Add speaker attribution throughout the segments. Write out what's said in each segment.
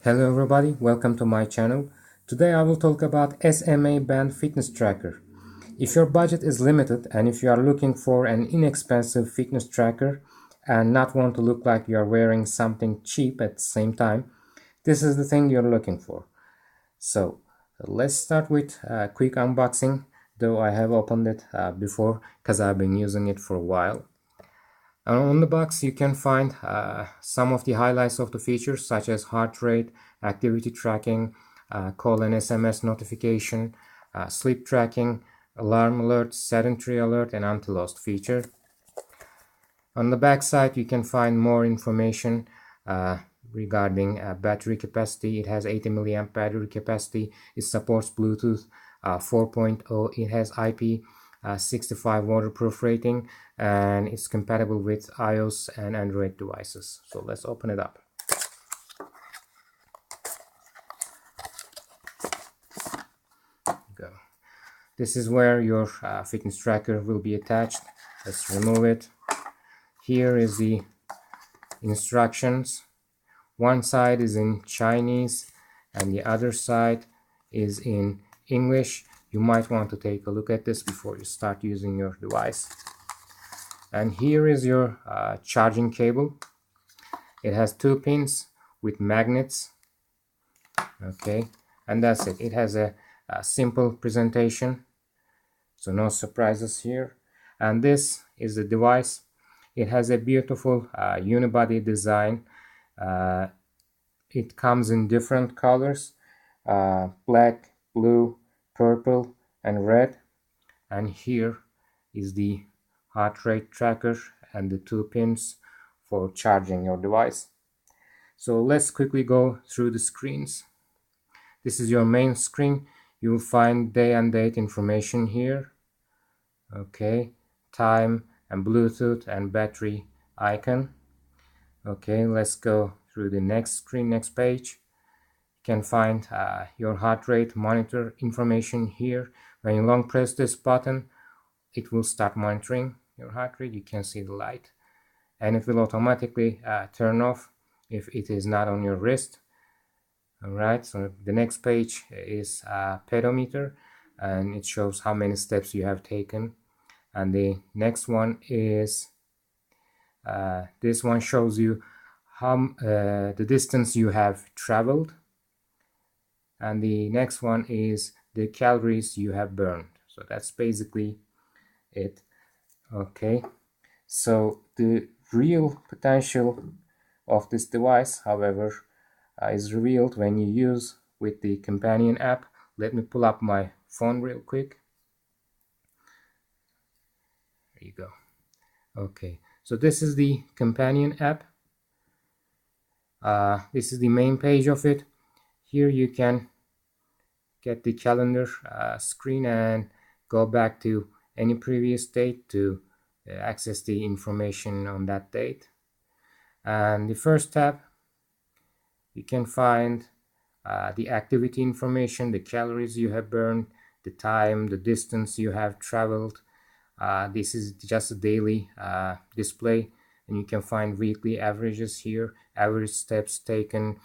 Speaker 1: Hello everybody, welcome to my channel. Today I will talk about SMA-BAND Fitness Tracker. If your budget is limited and if you are looking for an inexpensive fitness tracker and not want to look like you are wearing something cheap at the same time, this is the thing you're looking for. So let's start with a quick unboxing, though I have opened it before because I've been using it for a while. On the box you can find some of the highlights of the features such as heart rate, activity tracking, call and SMS notification, sleep tracking, alarm alert, sedentary alert, and anti-lost feature. On the back side you can find more information regarding battery capacity. It has 80 milliamp battery capacity. It supports Bluetooth 4.0. It has IP65 waterproof rating, and it's compatible with iOS and Android devices. So let's open it up. Go. This is where your fitness tracker will be attached. Let's remove it. Here is the instructions. One side is in Chinese and the other side is in English. You might want to take a look at this before you start using your device. And here is your charging cable. It has 2 pins with magnets. Okay, and that's it. It has a simple presentation, so no surprises here. And this is the device. It has a beautiful unibody design. It comes in different colors, black, blue, purple, and red. And here is the heart rate tracker and the 2 pins for charging your device. So let's quickly go through the screens. This is your main screen. You will find day and date information here. Okay, time and Bluetooth and battery icon. Okay, let's go through the next screen, next page. You can find your heart rate monitor information here. When you long press this button, it will start monitoring your heart rate. You can see the light, and it will automatically turn off if it is not on your wrist. Alright, so the next page is pedometer, and it shows how many steps you have taken. And the next one is this one shows you how the distance you have traveled, and the next one is the calories you have burned. So that's basically it. Okay, so the real potential of this device, however, is revealed when you use with the companion app. Let me pull up my phone real quick. There you go. Okay, so this is the companion app. This is the main page of it. Here you can get the calendar screen and go back to any previous date to access the information on that date. And the first tab, you can find the activity information, the calories you have burned, the time, the distance you have traveled. This is just a daily display, and you can find weekly averages here, average steps taken,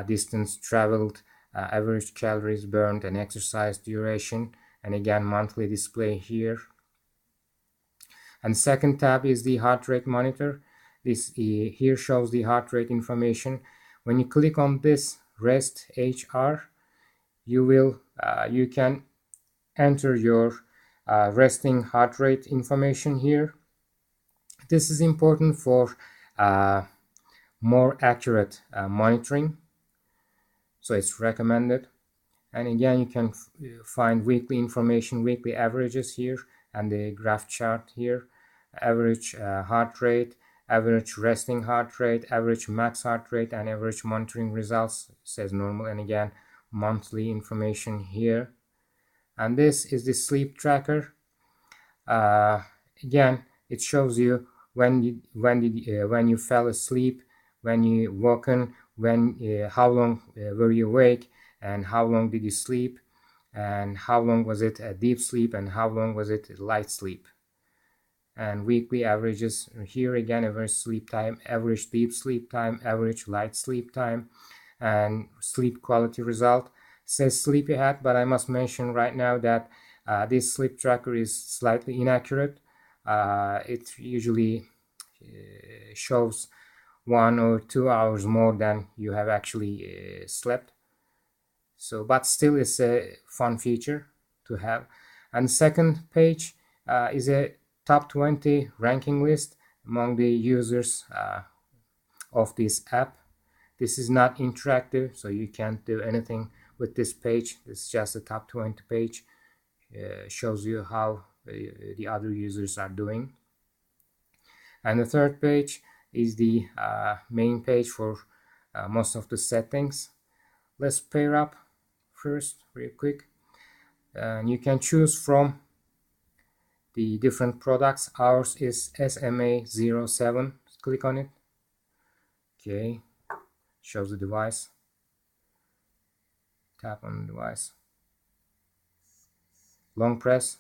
Speaker 1: distance traveled, average calories burned, and exercise duration, and again monthly display here. And second tab is the heart rate monitor. This here shows the heart rate information. When you click on this rest HR, you can enter your resting heart rate information here. This is important for more accurate monitoring, so it's recommended. And again, you can find weekly information, weekly averages here, and the graph chart here. Average heart rate, average resting heart rate, average max heart rate, and average monitoring results. It says normal, and again monthly information here. And this is the sleep tracker. Again, it shows you when you fell asleep, when you woken, how long were you awake, and how long did you sleep, and how long was it a deep sleep, and how long was it a light sleep. And weekly averages here again: average sleep time, average deep sleep time, average light sleep time, and sleep quality result. It says sleepy hat, but I must mention right now that this sleep tracker is slightly inaccurate. It usually shows 1 or 2 hours more than you have actually slept. So, but still, it's a fun feature to have. And the second page is a top 20 ranking list among the users of this app. This is not interactive, so you can't do anything with this page. It's just a top 20 page. Shows you how the other users are doing. And the third page is the main page for most of the settings. Let's pair up first real quick, and you can choose from the different products. Ours is SMA-07. Click on it. Okay, shows the device. Tap on the device, long press,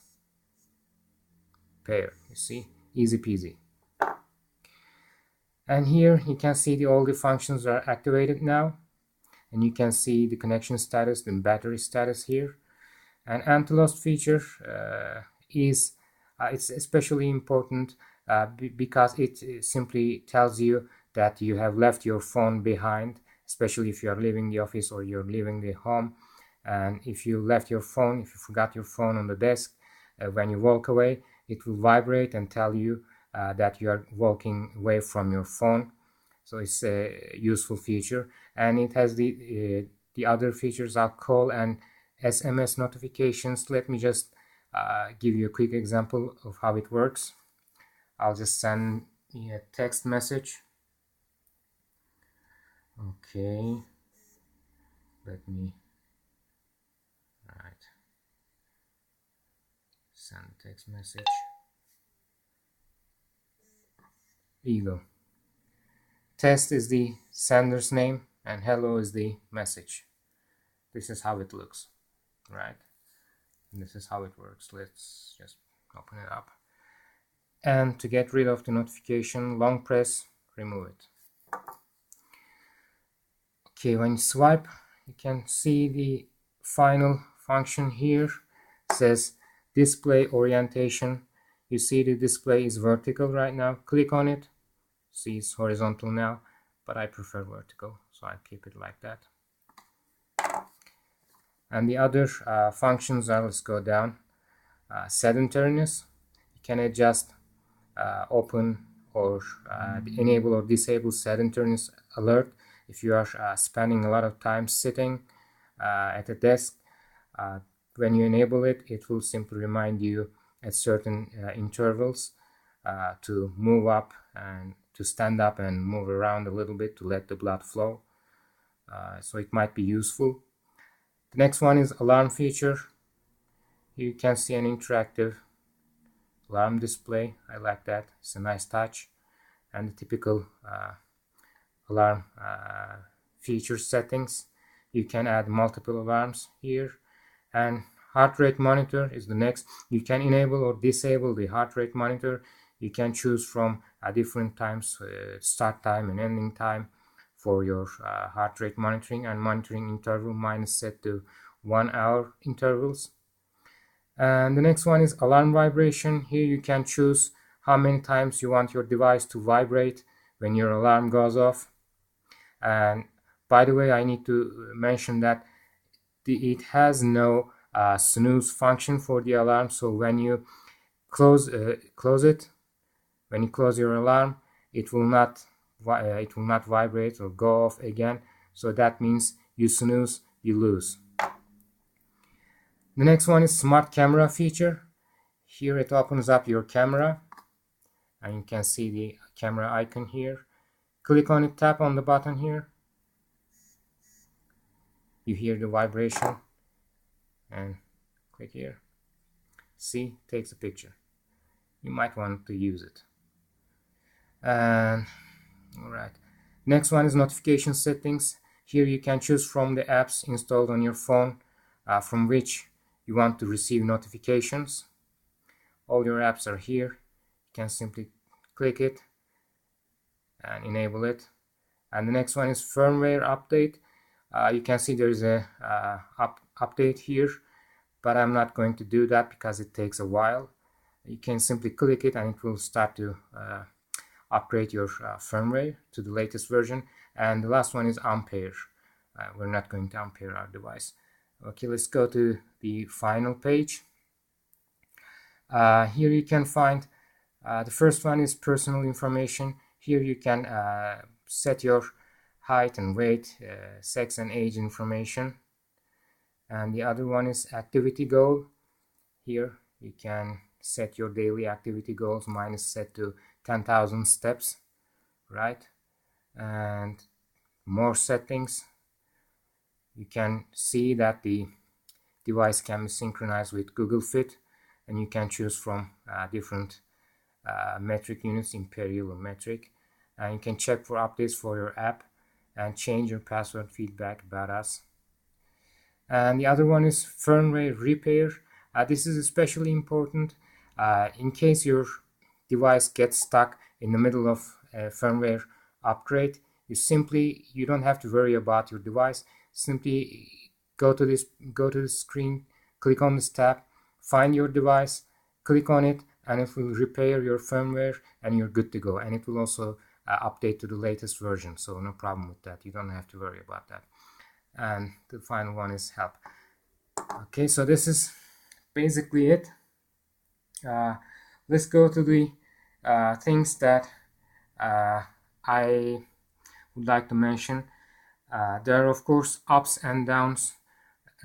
Speaker 1: pair. You see, easy peasy. And here you can see all the functions are activated now, and you can see the connection status and battery status here. And anti-loss feature is it's especially important because it simply tells you that you have left your phone behind, especially if you are leaving the office or you're leaving the home. And if you left your phone, if you forgot your phone on the desk, when you walk away, it will vibrate and tell you that you are walking away from your phone. So it's a useful feature, and it has the other features are call and SMS notifications. Let me just give you a quick example of how it works. I'll just send a text message. Okay, let me send a text message. Here you go. Test is the sender's name and hello is the message. This is how it looks, right? And this is how it works. Let's just open it up. And to get rid of the notification, long press, remove it. Okay, when you swipe, you can see the final function here. It says display orientation. You see the display is vertical right now. Click on it. See, it's horizontal now, but I prefer vertical, so I keep it like that. And the other functions are, let's go down. Sedentariness, you can adjust open or enable or disable sedentariness alert if you are spending a lot of time sitting at a desk. When you enable it, it will simply remind you at certain intervals to move up and to stand up and move around a little bit to let the blood flow. So it might be useful. The next one is alarm feature. You can see an interactive alarm display. I like that. It's a nice touch. And the typical alarm feature settings. You can add multiple alarms here. And heart rate monitor is the next. You can enable or disable the heart rate monitor. You can choose from different times, start time and ending time for your heart rate monitoring, and monitoring interval. Mine is set to 1 hour intervals. And the next one is alarm vibration. Here you can choose how many times you want your device to vibrate when your alarm goes off. And by the way, I need to mention that it has no snooze function for the alarm. So when you close it, when you close your alarm, it will not vibrate or go off again. So that means you snooze, you lose. The next one is smart camera feature. Here it opens up your camera, and you can see the camera icon here. Click on it, tap on the button here. You hear the vibration, and click here. See, takes a picture. You might want to use it. And all right, next one is notification settings. Here you can choose from the apps installed on your phone from which you want to receive notifications. All your apps are here. You can simply click it and enable it. And the next one is firmware update. You can see there is a update here, but I'm not going to do that because it takes a while. You can simply click it and it will start to upgrade your firmware to the latest version. And the last one is Ampere. We're not going to Ampere our device. Okay, let's go to the final page. Here you can find the first one is personal information. Here you can set your height and weight, sex and age information. And the other one is activity goal. Here you can set your daily activity goals. Mine is set to 10,000 steps, right? And more settings. You can see that the device can be synchronized with Google Fit, and you can choose from different metric units, imperial or metric, and you can check for updates for your app and change your password feedback about us. And the other one is firmware repair. This is especially important in case your device gets stuck in the middle of a firmware upgrade. You don't have to worry about your device. Simply go to the screen, click on this tab, find your device, click on it, and it will repair your firmware, and you're good to go. And it will also update to the latest version, so no problem with that. You don't have to worry about that. And the final one is help. Okay, so this is basically it. Let's go to the things that I would like to mention. There are of course ups and downs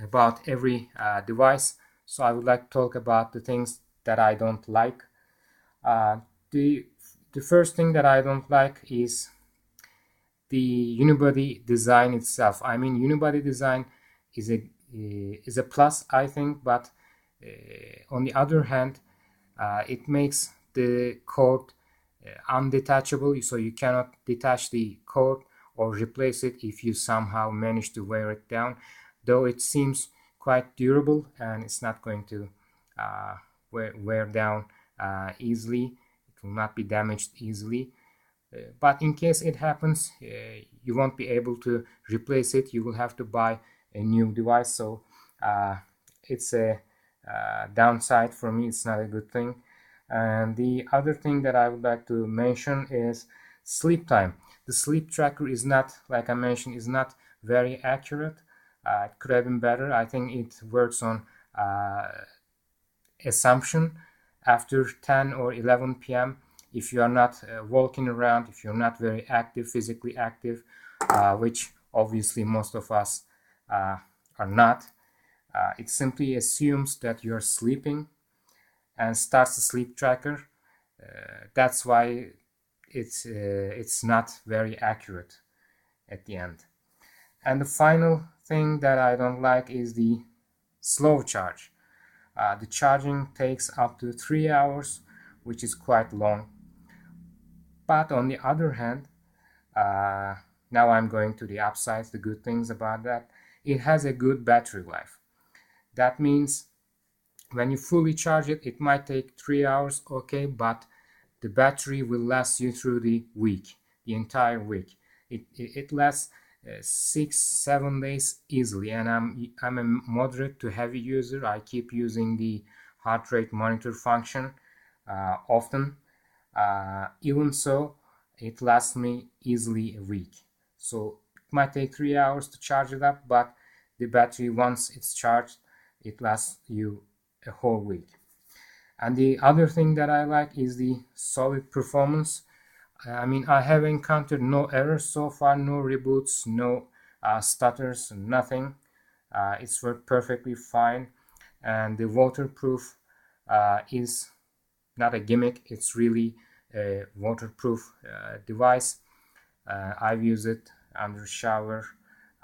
Speaker 1: about every device, so I would like to talk about the things that I don't like. The first thing that I don't like is the unibody design itself. I mean, unibody design is a plus, I think, but on the other hand, it makes the code undetachable, so you cannot detach the code or replace it if you somehow manage to wear it down, though it seems quite durable and it's not going to wear down easily. It will not be damaged easily. But in case it happens, you won't be able to replace it. You will have to buy a new device. So it's a downside for me. It's not a good thing. And the other thing that I would like to mention is sleep time. The sleep tracker is not, like I mentioned, is not very accurate. It could have been better. I think it works on assumption after 10 or 11 p.m. if you are not walking around, if you're not very active, physically active, which obviously most of us are not. It simply assumes that you're sleeping and starts the sleep tracker. That's why it's not very accurate at the end. And the final thing that I don't like is the slow charge. The charging takes up to 3 hours, which is quite long. But on the other hand, now I'm going to the upsides, the good things about that. It has a good battery life. That means when you fully charge it, it might take 3 hours, okay, but the battery will last you through the week, the entire week. It lasts 6-7 days easily, and I'm a moderate to heavy user. I keep using the heart rate monitor function often. Even so, it lasts me easily a week. So it might take 3 hours to charge it up, but the battery, once it's charged, it lasts you a whole week. And the other thing that I like is the solid performance. I mean, I have encountered no errors so far, no reboots, no stutters, nothing. It's worked perfectly fine, and the waterproof is not a gimmick. It's really a waterproof device. I've used it under shower.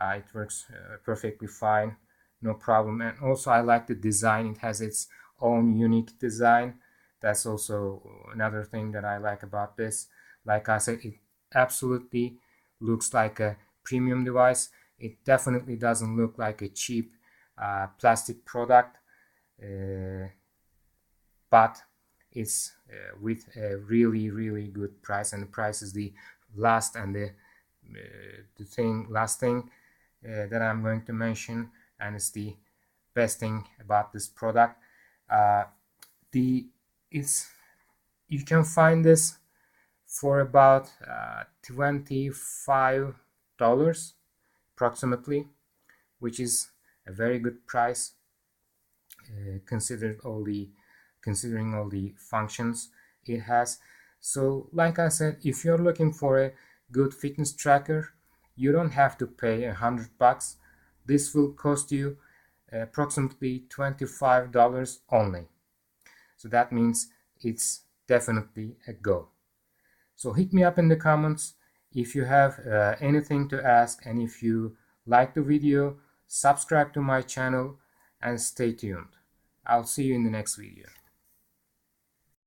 Speaker 1: It works perfectly fine, no problem. And also I like the design. It has its own unique design. That's also another thing that I like about this. Like I said, it absolutely looks like a premium device. It definitely doesn't look like a cheap plastic product, but it's with a really good price, and the price is the last thing. that I'm going to mention, and it's the best thing about this product. Uh, the it's You can find this for about $25 approximately, which is a very good price considering all the functions it has. So like I said, if you're looking for a good fitness tracker, you don't have to pay $100. This will cost you approximately $25 only. So that means it's definitely a go. So hit me up in the comments if you have anything to ask, and if you like the video, subscribe to my channel and stay tuned. I'll see you in the next video.